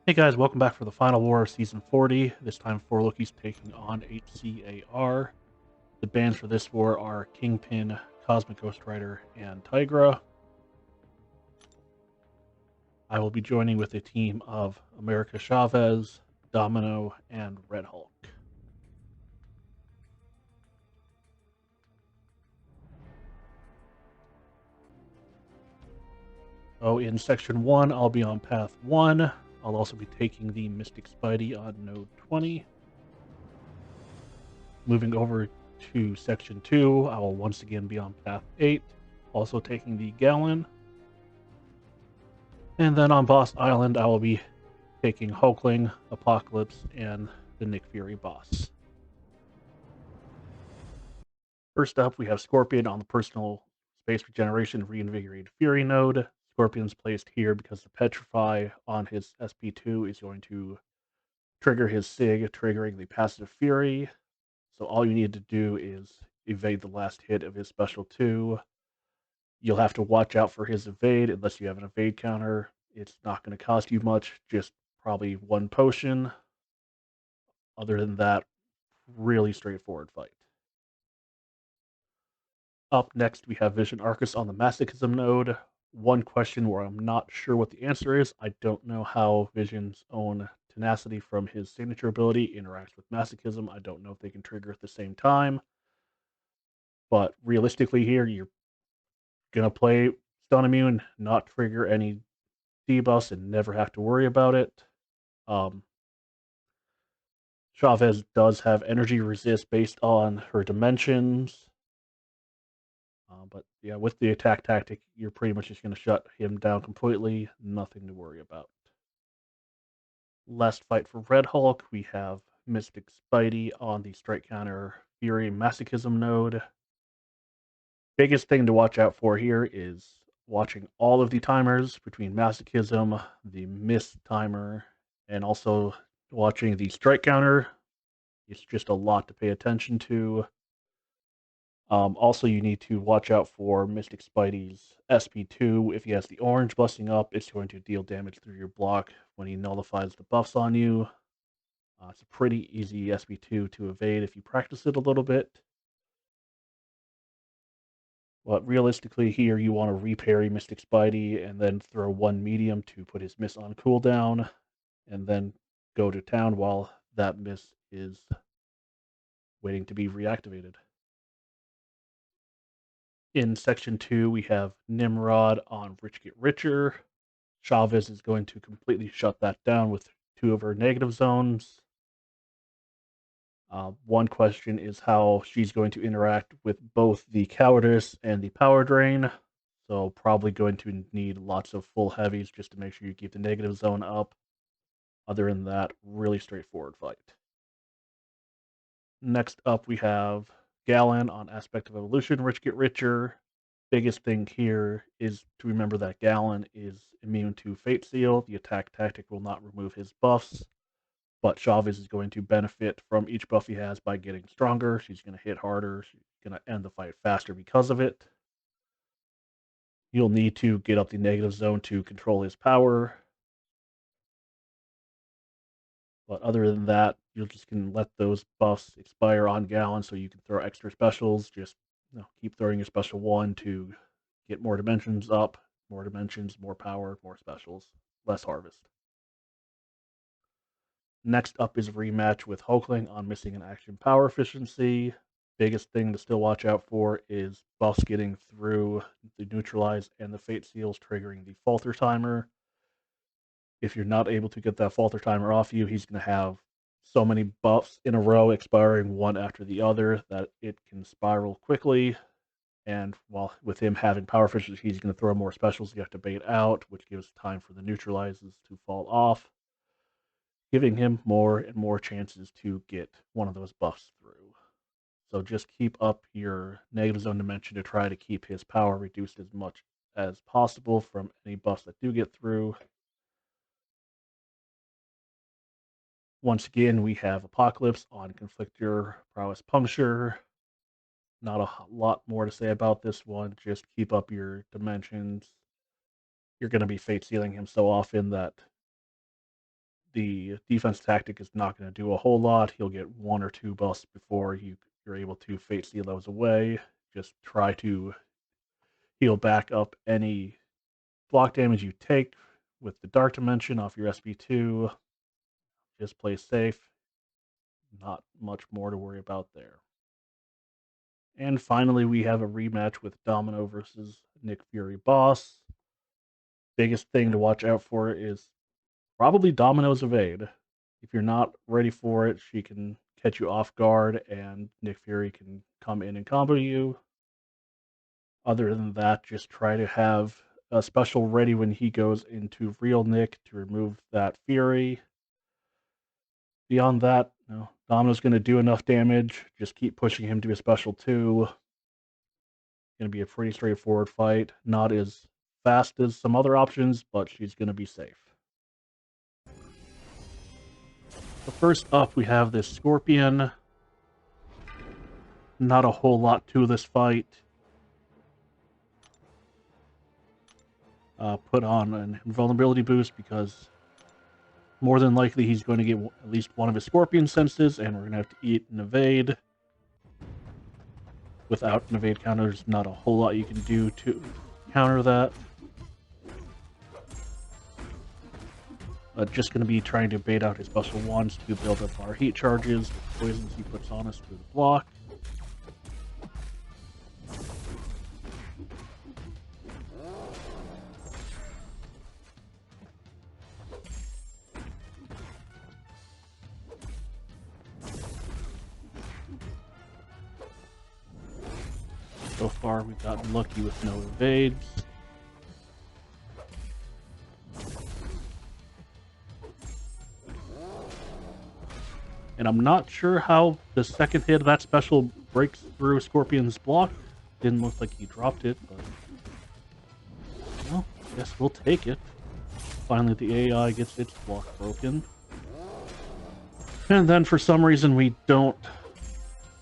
Hey guys, welcome back for the final war of Season 40. This time 4Loki's taking on HCAR. The bans for this war are Kingpin, Cosmic Ghost Rider, and Tigra. I will be joining with a team of America Chavez, Domino, and Red Hulk. So in Section 1, I'll be on Path 1. I'll also be taking the Mystic Spidey on Node 20. Moving over to Section 2, I will once again be on Path 8, also taking the Galan. And then on Boss Island, I will be taking Hulkling, Apocalypse, and the Nick Fury boss. First up, we have Scorpion on the personal space regeneration reinvigorated Fury node. Scorpion's placed here because the Petrify on his SP2 is going to trigger his SIG, triggering the passive Fury. So all you need to do is evade the last hit of his special 2. You'll have to watch out for his evade unless you have an evade counter. It's not going to cost you much, just probably 1 potion. Other than that, really straightforward fight. Up next, we have Vision Arcus on the Masochism node. One question where I'm not sure what the answer is. I don't know how Vision's own tenacity from his signature ability interacts with Masochism. I don't know if they can trigger at the same time. But realistically here, you're going to play Stun Immune, not trigger any debuffs, and never have to worry about it. Chavez does have energy resist based on her dimensions. But yeah, with the attack tactic, you're pretty much just going to shut him down completely. Nothing to worry about. Last fight for Red Hulk, we have Mystic Spidey on the strike counter Fury Masochism node. Biggest thing to watch out for here is watching all of the timers between Masochism, the Miss timer, and also watching the strike counter. It's just a lot to pay attention to. Also, you need to watch out for Mystic Spidey's SP2. If he has the orange busting up, it's going to deal damage through your block when he nullifies the buffs on you. It's a pretty easy SP2 to evade if you practice it a little bit. But realistically, here you want to reparry Mystic Spidey and then throw 1 medium to put his miss on cooldown, and then go to town while that miss is waiting to be reactivated. In Section 2, we have Nimrod on Rich Get Richer. Chavez is going to completely shut that down with 2 of her negative zones. One question is how she's going to interact with both the Cowardice and the Power Drain. So probably going to need lots of full heavies just to make sure you keep the negative zone up. Other than that, really straightforward fight. Next up, we have Galan on Aspect of Evolution, Rich Get Richer. Biggest thing here is to remember that Galan is immune to Fate Seal. The attack tactic will not remove his buffs, but Chavez is going to benefit from each buff he has by getting stronger. She's going to hit harder. She's going to end the fight faster because of it. You'll need to get up the negative zone to control his power. But other than that, you're just going to let those buffs expire on Galan so you can throw extra specials. Just keep throwing your special 1 to get more dimensions up, more dimensions, more power, more specials, less harvest. Next up is a rematch with Hulkling on missing an action power efficiency. Biggest thing to still watch out for is buffs getting through the neutralize and the fate seals triggering the falter timer. If you're not able to get that falter timer off you, he's going to have so many buffs in a row expiring one after the other that it can spiral quickly. And while with him having power efficiency, he's going to throw more specials you have to bait out, which gives time for the neutralizes to fall off, giving him more and more chances to get one of those buffs through. So just keep up your negative zone dimension to try to keep his power reduced as much as possible from any buffs that do get through. Once again, we have Apocalypse on Conflictor Prowess Puncture. Not a lot more to say about this one. Just keep up your dimensions. You're going to be fate sealing him so often that the defense tactic is not going to do a whole lot. He'll get 1 or 2 buffs before you're able to Fate Seal those away. Just try to heal back up any block damage you take with the Dark Dimension off your SB2. Just play safe. Not much more to worry about there. And finally, we have a rematch with Domino versus Nick Fury Boss. Biggest thing to watch out for is probably Domino's evade. If you're not ready for it, she can catch you off guard and Nick Fury can come in and combo you. Other than that, just try to have a special ready when he goes into real Nick to remove that Fury. Beyond that, Domino's going to do enough damage. Just keep pushing him to a special 2. Going to be a pretty straightforward fight. Not as fast as some other options, but she's going to be safe. So first up, we have this Scorpion. Not a whole lot to this fight. Put on an invulnerability boost because more than likely he's going to get at least one of his Scorpion senses, and we're going to have to eat an evade. Without an evade counter, there's not a whole lot you can do to counter that. Just going to be trying to bait out his special ones to build up our heat charges with poisons he puts on us through the block. So far, we've gotten lucky with no evades. And I'm not sure how the second hit of that special breaks through Scorpion's block. Didn't look like he dropped it, but... well, I guess we'll take it. Finally, the AI gets its block broken. And then, for some reason, we don't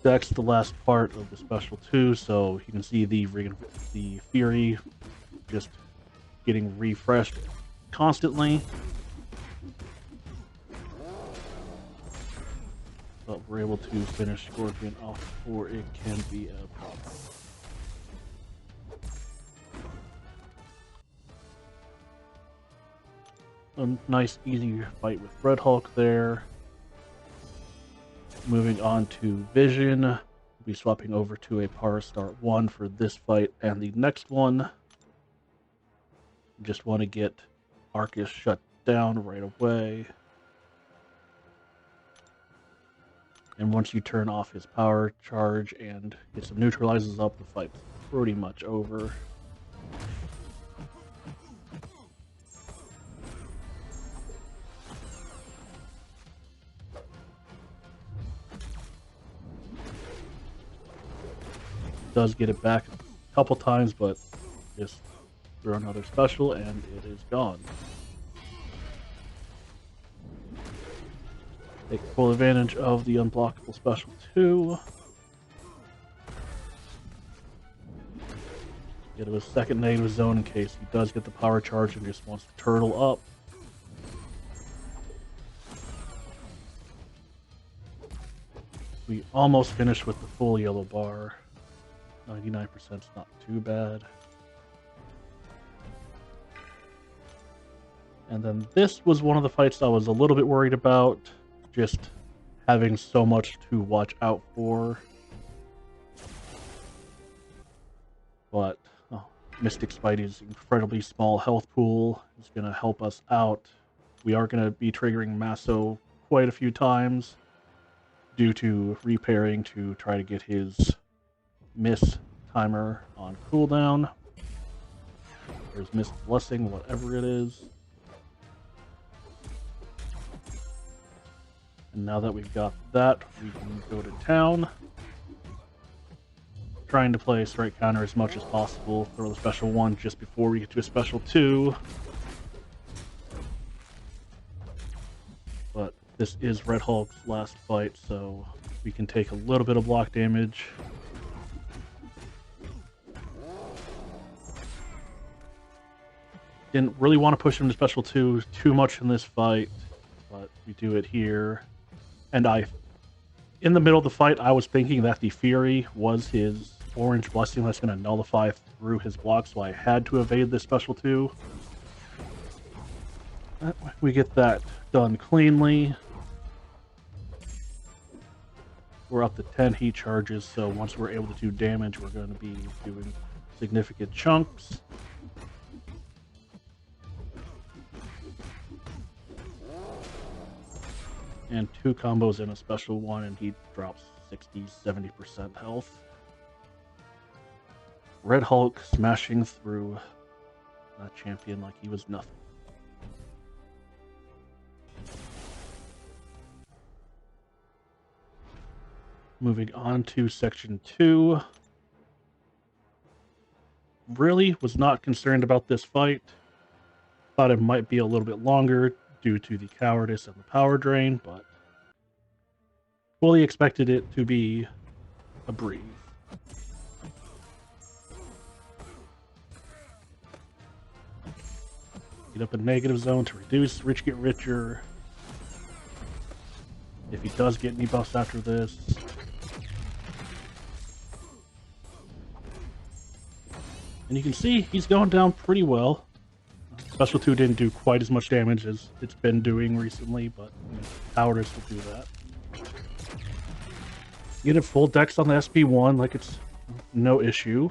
dex the last part of the special 2, so you can see the Fury just getting refreshed constantly. But we're able to finish Scorpion off before it can be a problem. A nice easy fight with Red Hulk there. Moving on to Vision, we'll be swapping over to a Power Start 1 for this fight and the next one. Just want to get Aarkus shut down right away. And once you turn off his power charge and get some neutralizes up, the fight's pretty much over. Does get it back a couple times, but just throw another special and it is gone. Take full advantage of the unblockable special 2. Get him a second negative zone in case he does get the power charge and just wants to turtle up. We almost finished with the full yellow bar. 99% is not too bad. And then this was one of the fights I was a little bit worried about, just having so much to watch out for. But Mystic Spidey's incredibly small health pool is going to help us out. We are going to be triggering Masso quite a few times due to repairing to try to get his miss timer on cooldown. There's Mist Blessing, whatever it is. And now that we've got that, we can go to town. Trying to play strike counter as much as possible. Throw the special 1 just before we get to a special 2. But this is Red Hulk's last fight, so we can take a little bit of block damage. Didn't really want to push him to special 2 too much in this fight, but We do it here. And in the middle of the fight, I was thinking that the Fury was his orange blessing that's going to nullify through his block, so I had to evade this special 2. We get that done cleanly. We're up to 10 heat charges, so once we're able to do damage, we're going to be doing significant chunks. And 2 combos in a special 1, and he drops 60-70% health. Red Hulk smashing through that champion like he was nothing. Moving on to section 2. Really was not concerned about this fight. Thought it might be a little bit longer due to the cowardice and the power drain, but fully expected it to be a breeze. Get up a negative zone to reduce Rich Get Richer. If he does get any buffs after this. And you can see he's going down pretty well. Special 2 didn't do quite as much damage as it's been doing recently, but cowardice will do that. Get a full dex on the SP1 like it's no issue.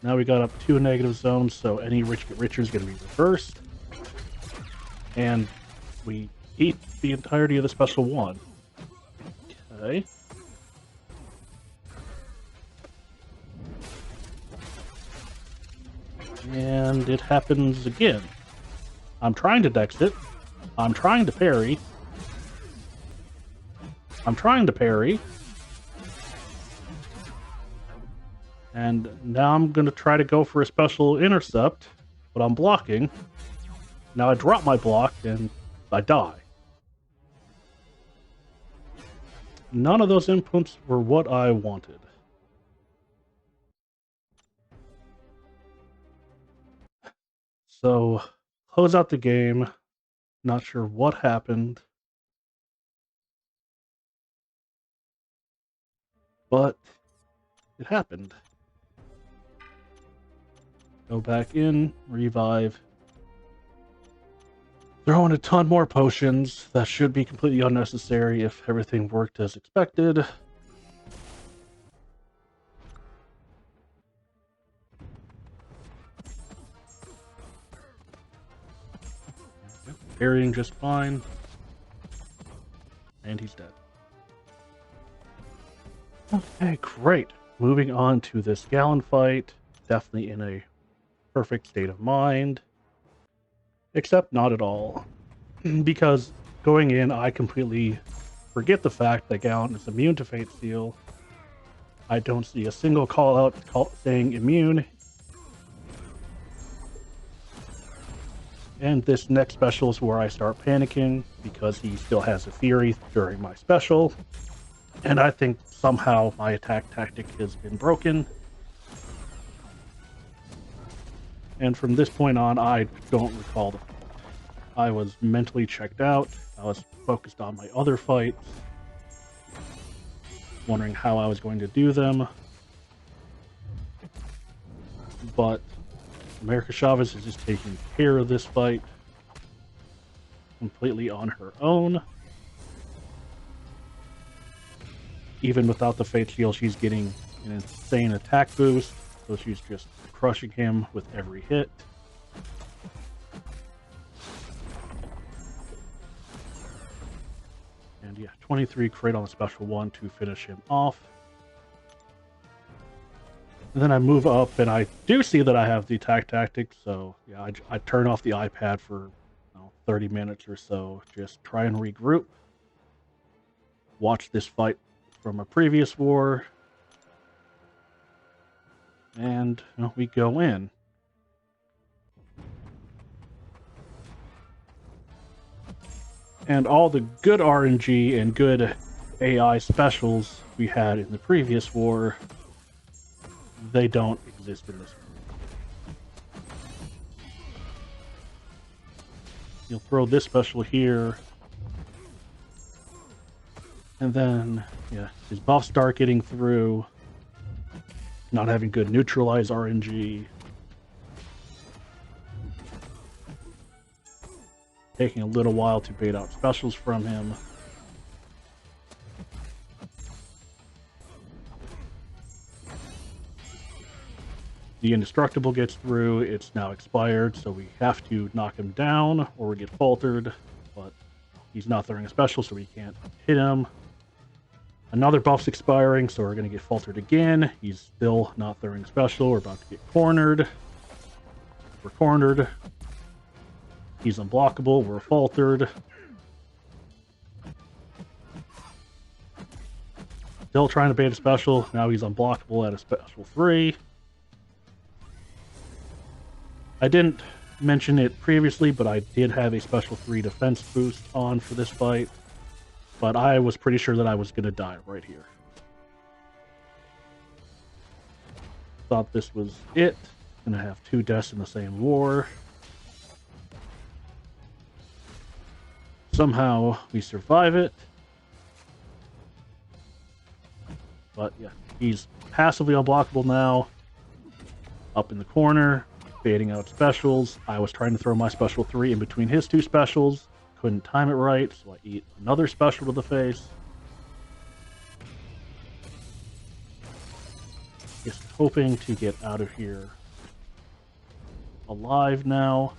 Now we got up 2 negative zones, so any Rich Get Richer is going to be reversed. And we eat the entirety of the special 1. Okay. And it happens again. I'm trying to dex it. I'm trying to parry. I'm trying to parry. And now I'm going to try to go for a special intercept, but I'm blocking. Now I drop my block and I die. None of those inputs were what I wanted. So, close out the game. Not sure what happened. But it happened. Go back in, revive. Throw in a ton more potions. That should be completely unnecessary if everything worked as expected. Parrying just fine. And he's dead. Okay, great. Moving on to this Galan fight. Definitely in a perfect state of mind. Except not at all. Because going in, I completely forget the fact that Galan is immune to Fate Seal. I don't see a single call out saying immune. And this next special is where I start panicking because he still has a Fury during my special. And I think somehow my attack tactic has been broken. And from this point on, I don't recall the fight. I was mentally checked out. I was focused on my other fights, wondering how I was going to do them. But America Chavez is just taking care of this fight completely on her own. Even without the Fate Shield, she's getting an insane attack boost, so she's just crushing him with every hit. And yeah, 23 crit on the special 1 to finish him off. And then I move up, and I do see that I have the attack tactic, so yeah, I turn off the iPad for 30 minutes or so, just try and regroup, watch this fight from a previous war, and we go in. And all the good RNG and good AI specials we had in the previous war, they don't exist in this one. He'll throw this special here. And then, yeah, his buffs start getting through. Not having good neutralize RNG. Taking a little while to bait out specials from him. The indestructible gets through. It's now expired, so we have to knock him down or we get faltered. But he's not throwing a special, so we can't hit him. Another buff's expiring, so we're going to get faltered again. He's still not throwing special. We're about to get cornered. We're cornered. He's unblockable. We're faltered. Still trying to bait a special. Now he's unblockable at a special 3. I didn't mention it previously, but I did have a special 3 defense boost on for this fight. But I was pretty sure that I was going to die right here. Thought this was it. Gonna have 2 deaths in the same war. Somehow we survive it. But yeah, he's passively unblockable now. Up in the corner, baiting out specials. I was trying to throw my special 3 in between his 2 specials. Couldn't time it right, so I eat another special to the face. Just hoping to get out of here alive now.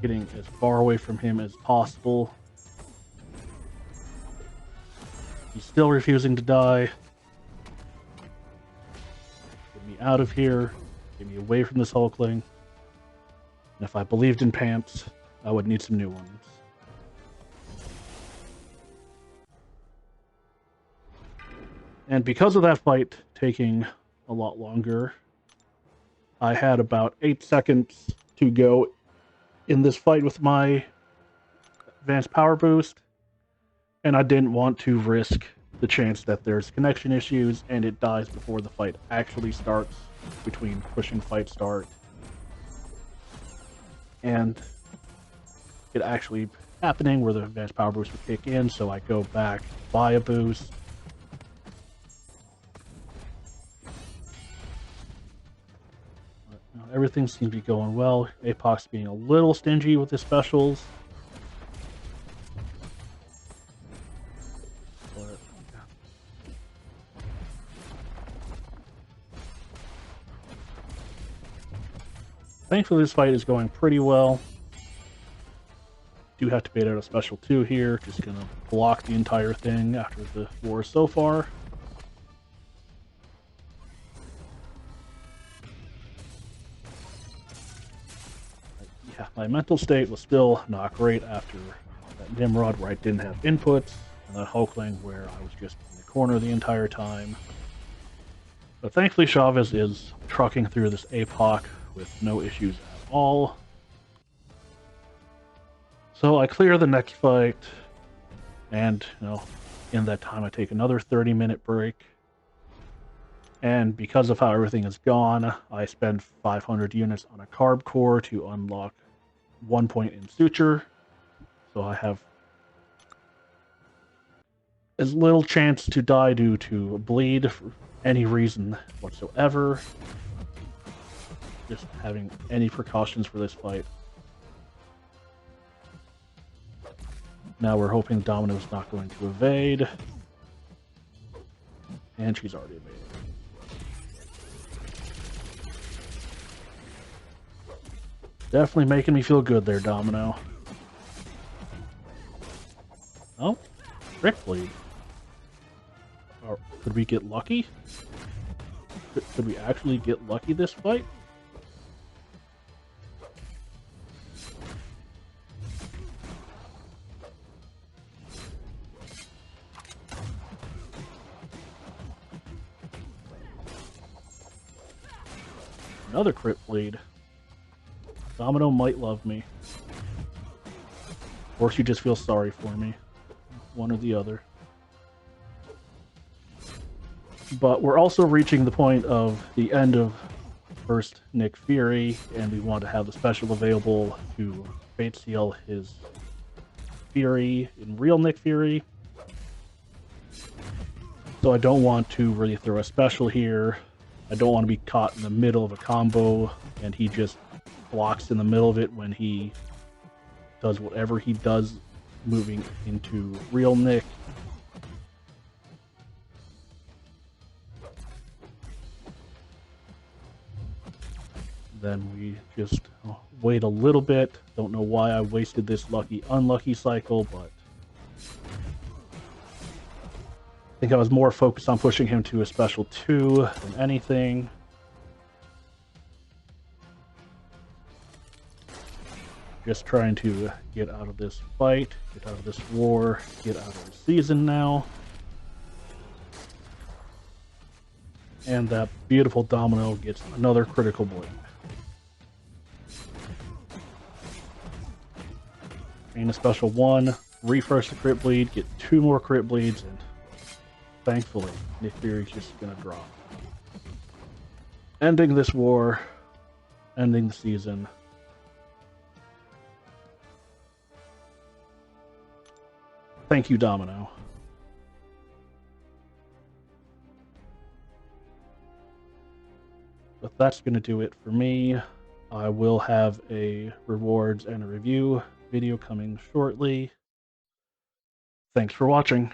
Getting as far away from him as possible. He's still refusing to die. Get me out of here. Get me away from this Hulkling. And if I believed in pants, I would need some new ones. And because of that fight taking a lot longer, I had about 8 seconds to go in this fight with my advanced power boost, and I didn't want to risk the chance that there's connection issues and it dies before the fight actually starts, between pushing fight start and it actually happening where the advanced power boost would kick in. So I go back, buy a boost. Everything seems to be going well. Apoc's being a little stingy with his specials. But, yeah. Thankfully, this fight is going pretty well. Do have to bait out a special 2 here. Just gonna block the entire thing after the war so far. Yeah, my mental state was still not great after that Nimrod where I didn't have inputs, and that Hulkling where I was just in the corner the entire time. But thankfully Chavez is trucking through this Apoc with no issues at all. So I clear the next fight, and in that time I take another 30-minute break. And because of how everything is gone, I spend 500 units on a carb core to unlock 1 point in suture. So I have as little chance to die due to bleed for any reason whatsoever. Just having any precautions for this fight. Now we're hoping Domino's not going to evade. And she's already evaded. Definitely making me feel good there, Domino. Oh, Rick bleed. Or could we get lucky? Could we actually get lucky this fight? Another crit bleed. Domino might love me. Or she just feels sorry for me. One or the other. But we're also reaching the point of the end of first Nick Fury, and we want to have the special available to Fate Seal his Fury in real Nick Fury. So I don't want to really throw a special here. I don't want to be caught in the middle of a combo and he just blocks in the middle of it when he does whatever he does moving into real Nick. Then we just wait a little bit. Don't know why I wasted this lucky unlucky cycle, but I think I was more focused on pushing him to a special 2 than anything. Just trying to get out of this fight, get out of this war, get out of the season now. And that beautiful Domino gets another critical bleed. Gain a special 1, refresh the crit bleed, get 2 more crit bleeds, and thankfully, Nick Fury's just gonna drop. Ending this war, ending the season. Thank you, Domino. But that's going to do it for me. I will have a rewards and a review video coming shortly. Thanks for watching.